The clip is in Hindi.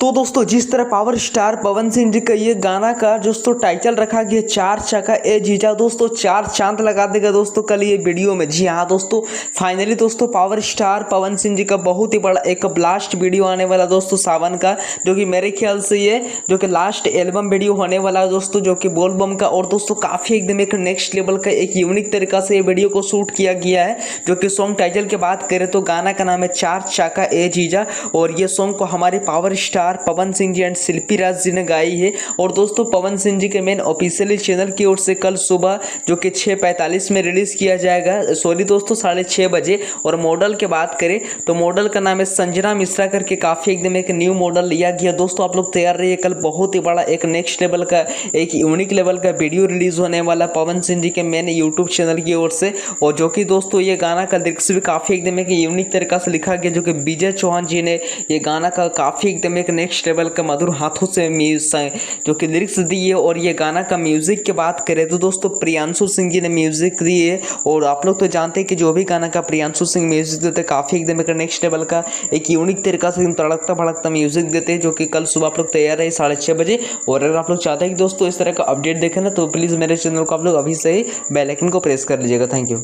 तो दोस्तों जिस तरह पावर स्टार पवन सिंह जी का ये गाना का दोस्तों टाइटल रखा गया चार चाका ए जीजा, दोस्तों चार चांद लगा देगा दोस्तों कल ये वीडियो में। जी हाँ दोस्तों, फाइनली दोस्तों पावर स्टार पवन सिंह जी का बहुत ही बड़ा एक ब्लास्ट वीडियो आने वाला दोस्तों सावन का, जो कि मेरे ख्याल से ये जो कि लास्ट एल्बम वीडियो होने वाला है दोस्तों, जो कि बोल बम का। और दोस्तों काफ़ी एकदम एक नेक्स्ट लेवल का एक यूनिक तरीका से ये वीडियो को शूट किया गया है। जो कि सॉन्ग टाइटल की बात करें तो गाना का नाम है चार चाका ए जीजा, और ये सॉन्ग को हमारे power star Pawan Singh ji and Shilpi Raj ji ने गाई है। और दोस्तों पवन सिंह जी के मेन ऑफिशियल चैनल की ओर से कल सुबह जो कि 6:45 में रिलीज किया जाएगा, सॉरी दोस्तों 6:30 बजे। और मॉडल की बात करें तो मॉडल का नाम है संजना मिश्रा करके, काफ़ी एकदम एक न्यू मॉडल लिया गया। दोस्तों आप लोग तैयार रहिए, कल बहुत ही बड़ा एक नेक्स्ट लेवल का एक यूनिक लेवल का वीडियो रिलीज होने वाला पवन सिंह जी के मेन यूट्यूब चैनल की ओर से। और जो कि दोस्तों ये गाना का लिरिक्स भी काफ़ी एकदम एक यूनिक तरीका से लिखा गया, जो कि विजय चौहान जी ने ये गाना का काफ़ी एकदम एक नेक्स्ट लेवल का मधुर हाथों से जो कि लिरिक्स दी है। और ये गाना का म्यूजिक की बात करें तो दोस्तों प्रियांशु सिंह जी ने म्यूजिक दी है। और आप लोग तो जानते हैं कि जो भी गाना का प्रियांशु सिंह म्यूजिक देते हैं काफ़ी एकदम एक नेक्स्ट लेवल का एक यूनिक तरीका से तड़कता भड़कता म्यूजिक देते हैं, जो कि कल सुबह आप लोग तैयार है 6:30 बजे। और अगर आप लोग चाहते हैं कि दोस्तों इस तरह का अपडेट देखें ना, तो प्लीज़ मेरे चैनल को आप लोग अभी से ही बेल आइकन को प्रेस कर लीजिएगा। Thank you.